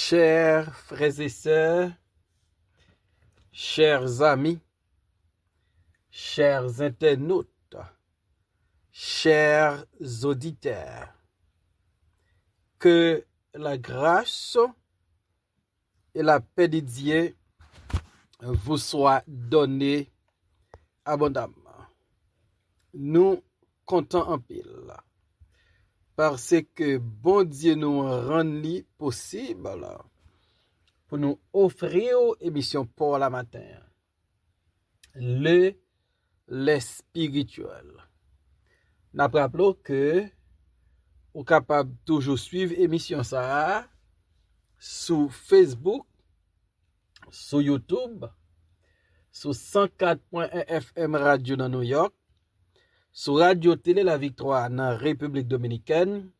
Chers frères et sœurs, chers amis, chers internautes, chers auditeurs, que la grâce et la paix de Dieu vous soient données abondamment. Nous comptons en pile parce que bon Dieu nous rend possible pour nous offrir émission pour la matin. Les spirituels. Nous rappelons que vous êtes capable de toujours suivre l'émission ça sur Facebook, sur YouTube, sur 104.1 FM Radio dans New York, sur Radio Télé La Victoire dans République Dominicaine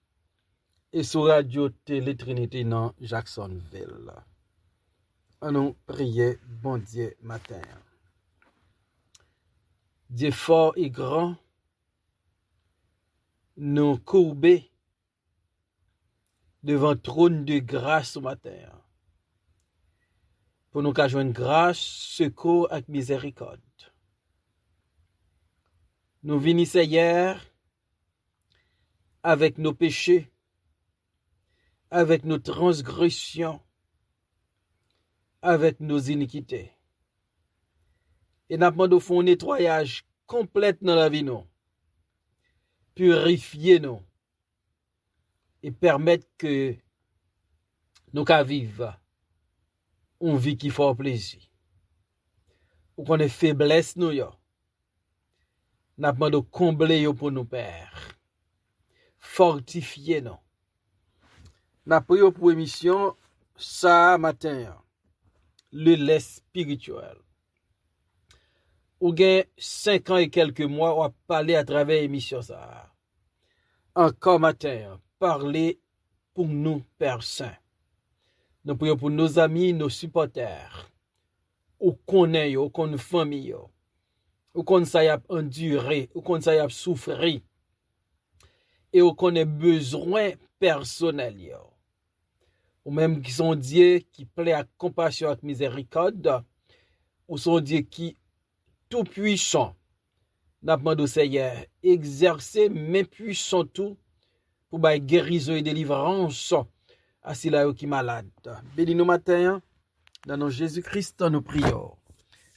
et sur Radio Télé Trinité dans Jacksonville. On nous prier bon Dieu matin. Dieu fort et grand, nous courber devant le trône de grâce ce matin. Pour nous joindre grâce, secours et miséricorde. Nous venons hier avec nos péchés, avec nos transgressions, avec nos iniquités. Et nous demandons un nettoyage complet dans la vie, nous. Purifier nous. Et permettre que nous vivions une vie qui fait plaisir. Ou qu'on ait faiblesse, nous. Nous demandons combler pour nous, Père. Fortifier nous. Nous prions pour l'émission, ça matin. Le lait spirituel. Ou gain 5 ans et quelques mois, on a parlé à travers l'émission ça. Encore matin, parler pour nous, Père Saint. Nous prions pour nos amis, nos supporters. Ou qu'on ait, ou qu'on famille, ou qu'on s'aille endurer, ou qu'on s'aille souffrir. Et ou qu'on ait besoin personnel. Ou même qui sont Dieu qui plaît à compassion et miséricorde. Ou sont Dieu qui tout puissant. N'a demandé au Seigneur exercer mes puissants tout pour bailler guérison et délivrance à ceux qui malade. Bénis nous matin dans nom Jésus-Christ nous prions.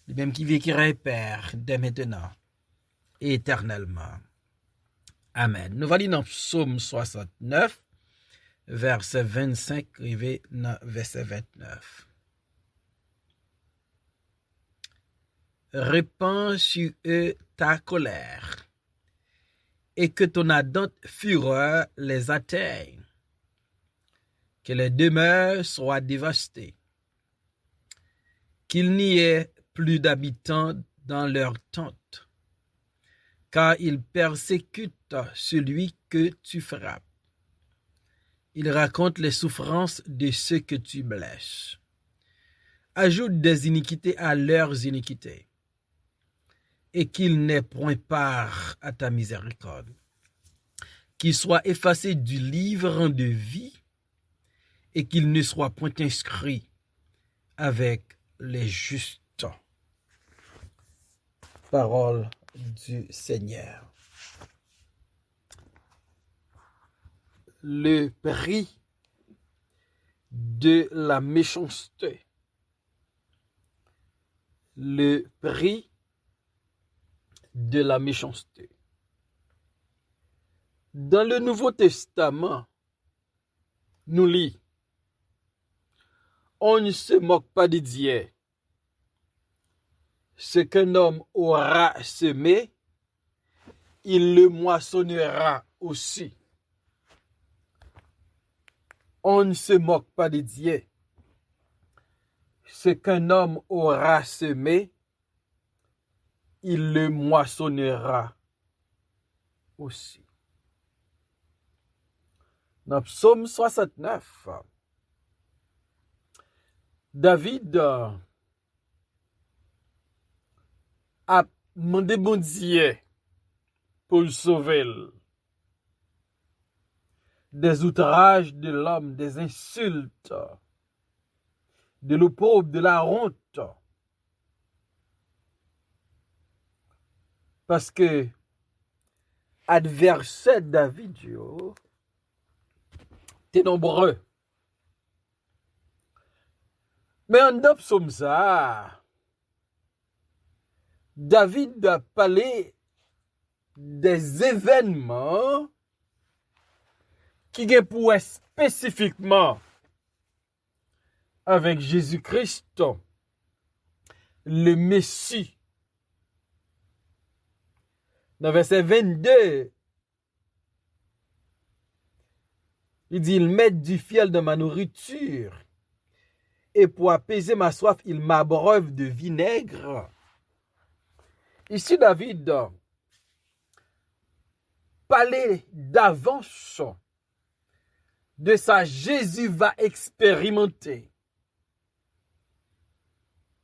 Le même qui vit qui règne Père dès maintenant et éternellement. Amen. Nous allons dans Psaume 69 verset 25 arrivé dans verset 29. Répands sur eux ta colère, et que ton ardente fureur les atteigne, que les demeures soient dévastées, qu'il n'y ait plus d'habitants dans leurs tentes, car ils persécutent celui que tu frappes. Ils racontent les souffrances de ceux que tu blesses. Ajoute des iniquités à leurs iniquités, et qu'il n'ait point part à ta miséricorde. Qu'il soit effacé du livre de vie, et qu'il ne soit point inscrit avec les justes. Parole du Seigneur. Le prix de la méchanceté. Le prix de la méchanceté. Dans le Nouveau Testament, nous lisons, on ne se moque pas de Dieu. Ce qu'un homme aura semé, il le moissonnera aussi. On ne se moque pas de Dieu. Ce qu'un homme aura semé, il le moissonnera aussi. Dans Psaume 69, David a demandé bon Dieu pour le sauver des outrages de l'homme, des insultes de l'opprobre, de la honte. Parce que adversaire David, yo, t'es nombreux. Mais en psaume ça, David a parlé des événements qui ont pour spécifiquement avec Jésus-Christ, le Messie. Dans verset 22, il dit, il met du fiel dans ma nourriture, et pour apaiser ma soif, il m'abreuve de vinaigre. Ici, David parlait d'avance de ça. Jésus va expérimenter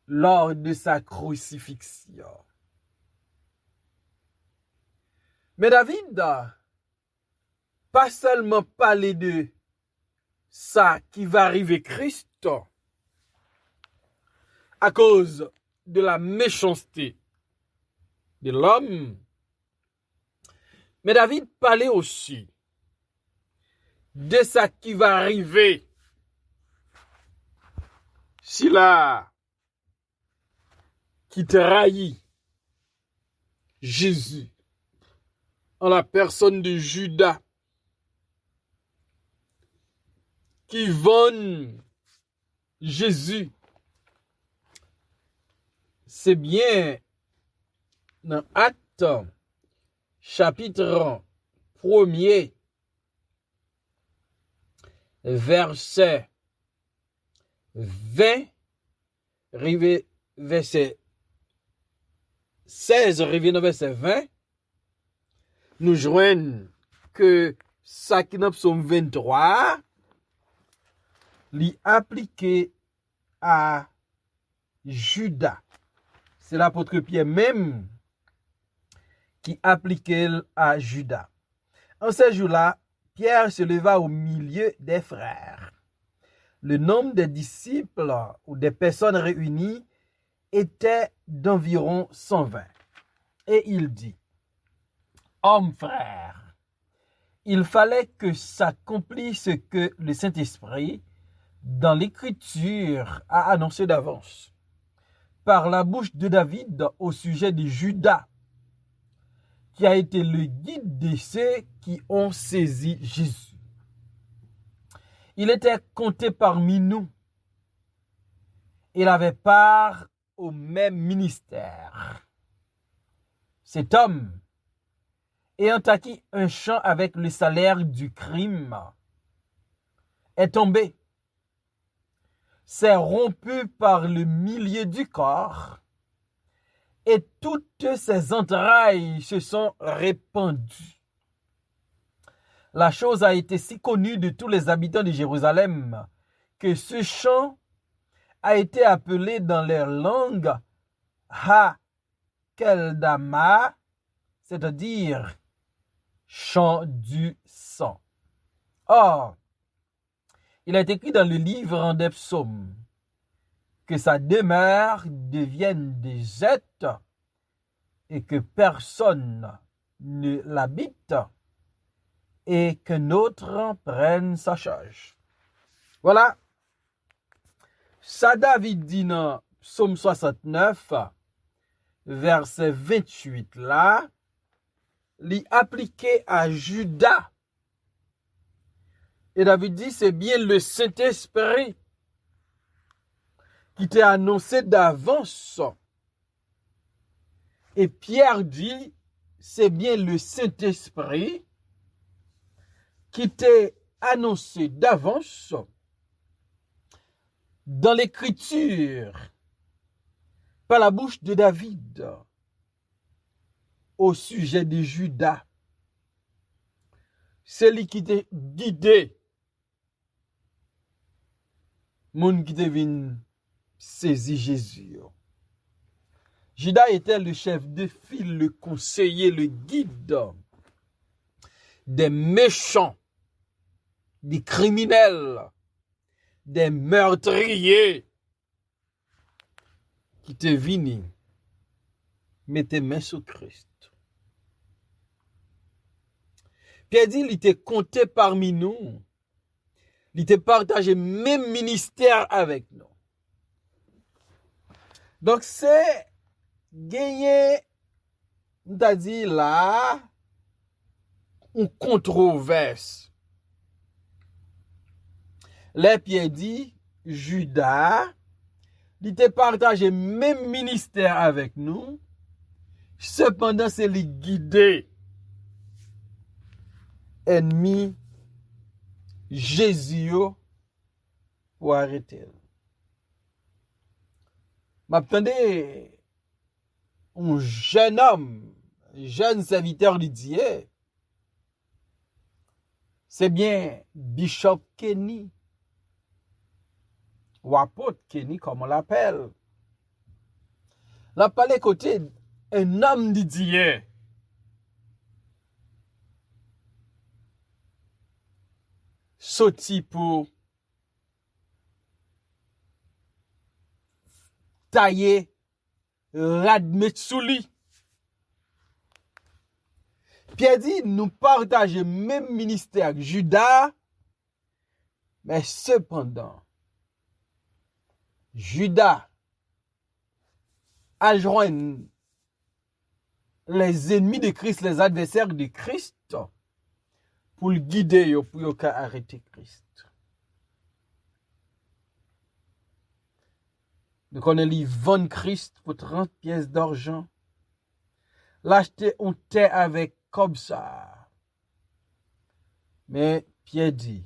lors de sa crucifixion. Mais David pas seulement parler de ça qui va arriver Christ à cause de la méchanceté de l'homme, mais David parlait aussi de ça qui va arriver s'il a qui trahit Jésus en la personne de Judas, qui vend Jésus. C'est bien dans Actes, chapitre 1er, verset 20, verset 16, revient verset 20, nous joignons que ça qui dans psaume 23, l'y appliqué à Judas. C'est l'apôtre Pierre même qui appliquait à Judas. En ce jour-là, Pierre se leva au milieu des frères. Le nombre des disciples ou des personnes réunies était d'environ 120. Et il dit, « Hommes frères, il fallait que s'accomplisse ce que le Saint-Esprit, dans l'Écriture, a annoncé d'avance, par la bouche de David au sujet de Judas, qui a été le guide de ceux qui ont saisi Jésus. Il était compté parmi nous. Il avait part au même ministère. Cet homme, ayant acquis un champ avec le salaire du crime, est tombé, s'est rompu par le milieu du corps, et toutes ses entrailles se sont répandues. La chose a été si connue de tous les habitants de Jérusalem que ce champ a été appelé dans leur langue Ha-Keldama, c'est-à-dire champ du sang. Or, il est écrit dans le livre des psaumes que sa demeure devienne déserte et que personne ne l'habite et qu'un autre prenne sa charge. Voilà. Ça David dit dans psaume 69, verset 28 là, l'y appliqué à Judas. Et David dit, c'est bien le Saint-Esprit qui t'est annoncé d'avance. Et Pierre dit, c'est bien le Saint-Esprit qui t'est annoncé d'avance dans l'Écriture, par la bouche de David, au sujet de Judas. C'est lui qui t'a guidé, moun qui t'a venu saisir Jésus. Judas était le chef de file, le conseiller, le guide des méchants, des criminels, des meurtriers qui te vini, mettez main sur Christ. Pierre dit, il était compté parmi nous. Il était partagé même ministère avec nous. Donc, c'est gagner, t'as dit là, une controverse. Là, Pierre dit, Judas, il était partagé même ministère avec nous. Cependant, c'est les guider ennemi Jésus pour arrêter. M'attendez un jeune homme, jeune serviteur de Dieu. C'est bien Bishop Kenny, ou apôtre Kenny, comme on l'appelle. Là, par les côtés, un homme de Dieu. Sorti pour tailler Radmetsouli. Pierre dit, nous partageons même ministère que Judas, mais cependant, Judas a joint les ennemis de Christ, les adversaires de Christ, pour le guider, pour arrêter Christ. Donc on a vendre Christ pour 30 pièces d'argent. L'acheter on terre avec comme ça. Mais Pierre dit,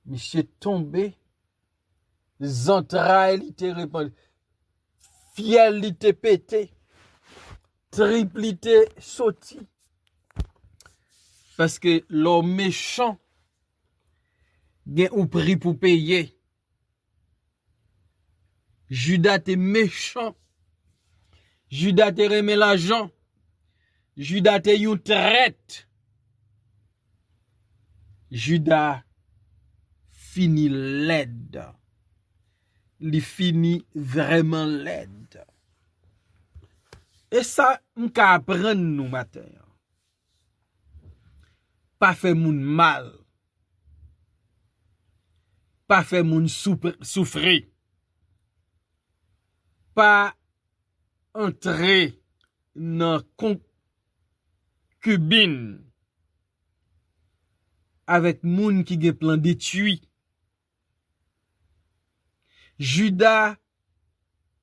monsieur tombé, les entrailles étaient répandues, fiel était pété, triple était sauté. Parce que l'homme méchant gagne un prix pour payer. Judas était méchant. Judas te remet l'argent. Judas te yon traite. Judas fini laide. Il fini vraiment laide. Et ça, m'ka apprendre nous matin. Pas fait moun mal. Pas fait moun souffrir. Pas entrer dans concubine avec moun qui gen plan détruit. Judas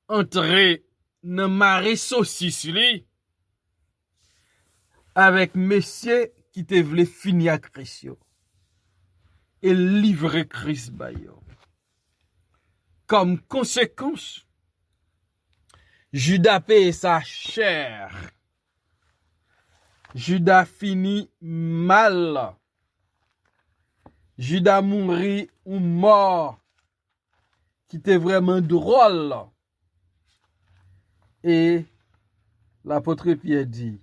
entrer dans marée saucisse li avec monsieur qui te vle finir à Christ et livrer Christ ba yo. Comme conséquence, Judas paye sa chair. Judas finit mal. Judas mourit ou mort qui était vraiment drôle. Et l'apôtre Pierre dit,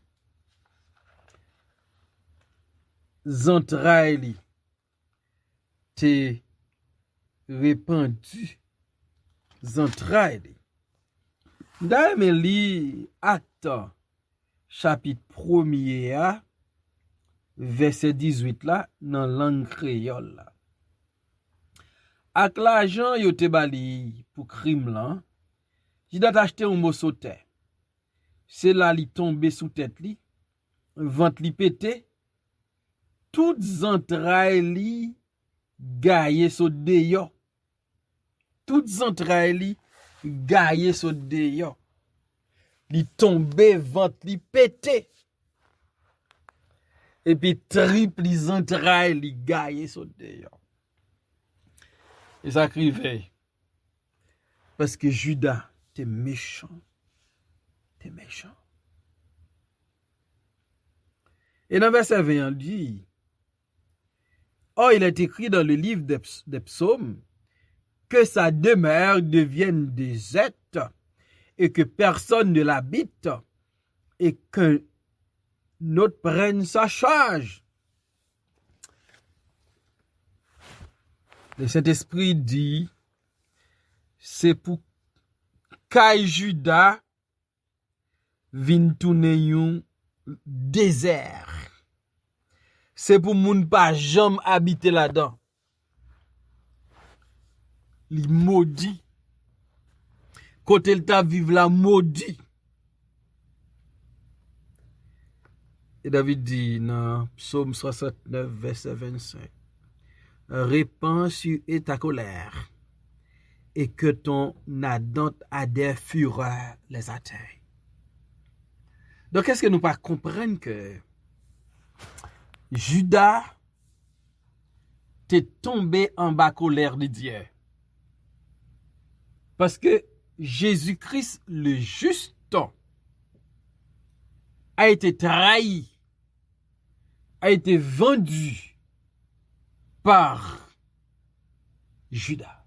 entrailles t'es répandu. Entrailles. D'ailleurs, mais li Acte chapitre 1er verset 18 là dans langue créole là. Ak l'argent yo te bali pour crime là, il doit acheter un morceau de terre. C'est là li tombe sous tête li, ventre li pété, toutes entrailles li gaye so deyo. Toutes entrailles li gaye so deyo. Li tombe ventre li pété. Et puis triple les entrailles li gaye so deyo. Et ça criait. Parce que Judas, t'es méchant. T'es méchant. Et dans verset 20, il dit, or il est écrit dans le livre des psaumes que sa demeure devienne déserte et que personne ne l'habite et que notre prenne sa charge. Le Saint-Esprit dit, c'est pour kay Juda vin tourner yon désert. C'est pour moun pas jamais habiter là-dedans. Li maudit. Côté le ta vive la maudit. Et David dit dans Psaume 69, verset 25, répands sur eux ta colère et que ton ardente ardeur fureur les atteigne. Donc, est-ce que nous pas comprendre que Judas t'est tombé en bas colère de Dieu? Parce que Jésus-Christ, le juste, a été trahi, a été vendu par Judas.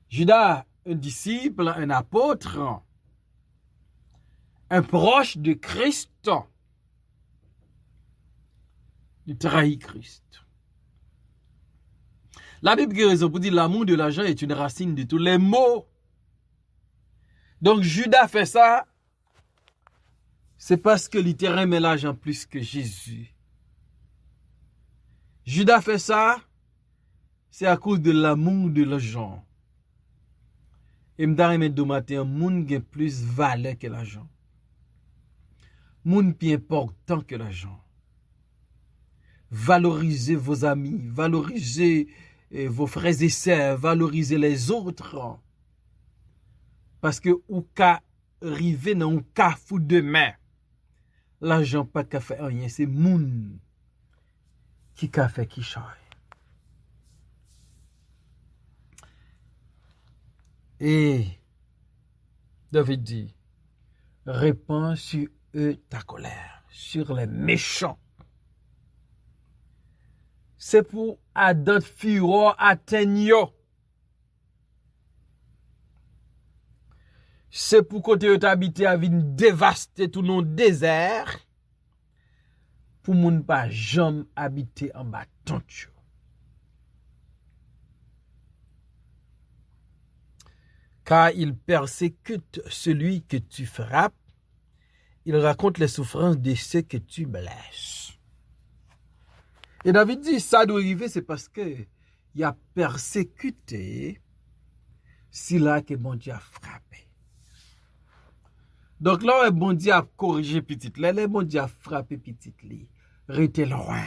Judas, un disciple, un apôtre, un proche de Christ, il trahit Christ. La Bible a raison pour dire l'amour de l'argent est une racine de tous les maux. Donc Judas fait ça, c'est parce que littéralement aimait l'argent plus que Jésus. Judas fait ça, c'est à cause de l'amour de l'argent. Et m'da remet do matin, moun gen plus valeur que l'argent. Moun plus important que l'argent. Valorisez vos amis, valorisez vos frères et sœurs, valorisez les autres. Parce que ou ka rive nan ou ka fou demain. L'argent pas ka fait rien, c'est moun qui ka fait qui change. Et David dit, répands sur eux ta colère, sur les méchants. C'est pour Adam fureur atteindre. C'est pour côté où t'habites à vin dévaster tout non désert. Pour moun pas jamais habiter en bas tente. Car il persécute celui que tu frappes. Il raconte les souffrances de ceux que tu blesses. Et David dit, ça doit arriver, c'est parce que il a persécuté si là que bon Dieu a frappé. Donc là, bon Dieu a corrigé petit, là, bon Dieu a frappé petit, rete loin.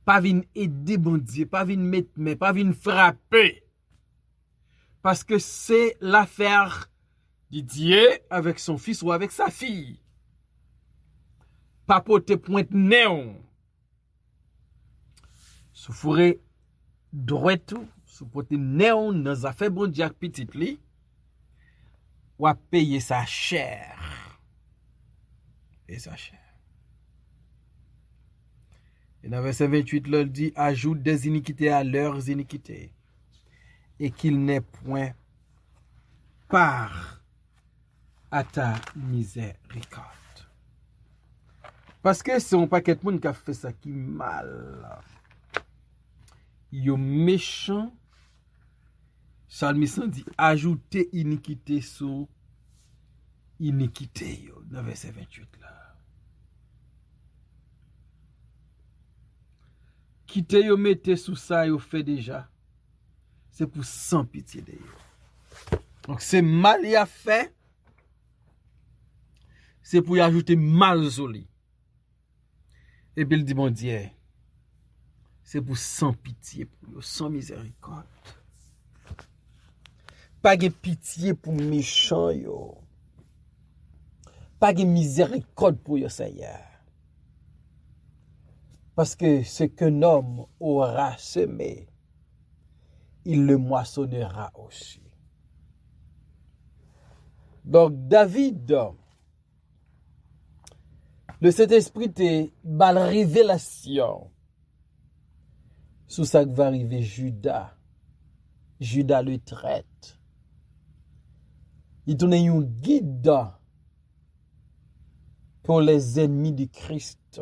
Pas vin aider bon Dieu, pas vin mettre, mais pas vin frapper. Parce que c'est l'affaire de Dieu avec son fils ou avec sa fille. Pas porter pointe néon. Sou fourré droit tout, sou porter néon dans affaire bon Dieu petit li, ou a payer sa chair. Et sa chair. Et dans verset 28, là, il dit, ajoute des iniquités à leurs iniquités, et qu'il n'ait point part à ta miséricorde. Parce que c'est un paquet de monde qui a fait ça qui mal. Yo méchant. Psalmiste dit ajouter iniquité sur iniquité yo dans verset 28 là. Quitter yo mettez sous ça yo fait déjà. C'est pour sans pitié de yo. Donc c'est mal y a fait. C'est pour y ajouter mal zoli. Et puis il dit bon Dieu, c'est pour sans pitié pour yo, sans miséricorde. Pas de pitié pour méchant yo. Pas de miséricorde pour yo Seigneur. Parce que ce qu'un homme aura semé, il le moissonnera aussi. Donc David, le Saint-Esprit te bal révélation sur ça qui va arriver Judas. Judas le traite. Il tourne un guide pour les ennemis de Christ.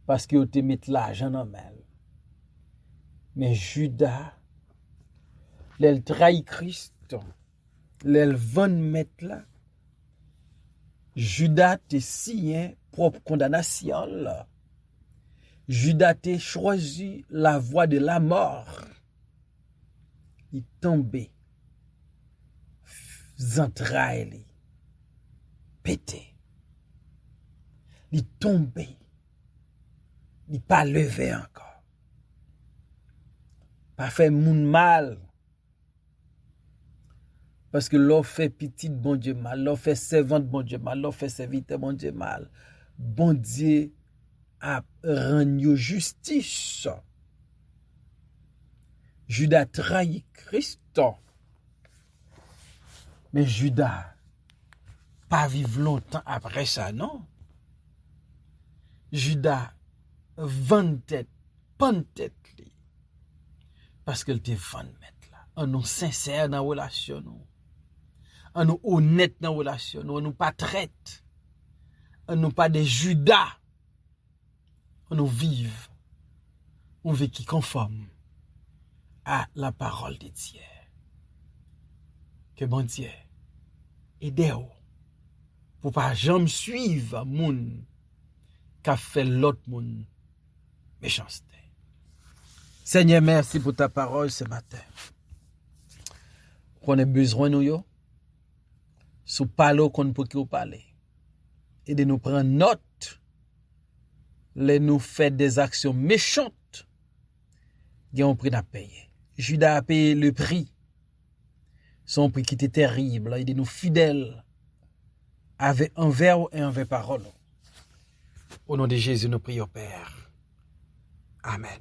Parce que te met l'argent dans main. Mais Judas l'elle trahit Christ, l'elle vend mettre là, Judas te signé propre condamnation là. Judas te choisi la voie de la mort. Il tombé, entrailles, pété. Il tombé, il pas levé encore. Pas fait moun mal. Parce que l'on fait petit bon Dieu mal, l'on fait servante bon Dieu mal, l'on fait serviteur bon Dieu mal. Bon Dieu a rendu justice. Judas trahit Christ. Mais Judas pas vivre longtemps après ça, non. Judas vend tête, pan tête li. Parce que te vend mettre là. On nous sincère dans la relation nous. On nous honnête dans la relation nous, on nous pas traite. On nous pas des Judas. On nous vive. On veut qui conforme à la parole de Dieu. Que bon Dieu aide-vous pour pas jamais suivre moun qu'a fait l'autre moun méchanceté. Seigneur, merci pour ta parole ce matin. Qu'on a besoin nous yo. Sous parler qu'on peut qui parler. Et de nous prendre note. Les nous fait des actions méchantes. Il y a un prix à payer. Judas a payé le prix. Son prix qui était terrible. Il est nous fidèles. Avec envers et envers parole. Au nom de Jésus, nous prions, Père. Amen.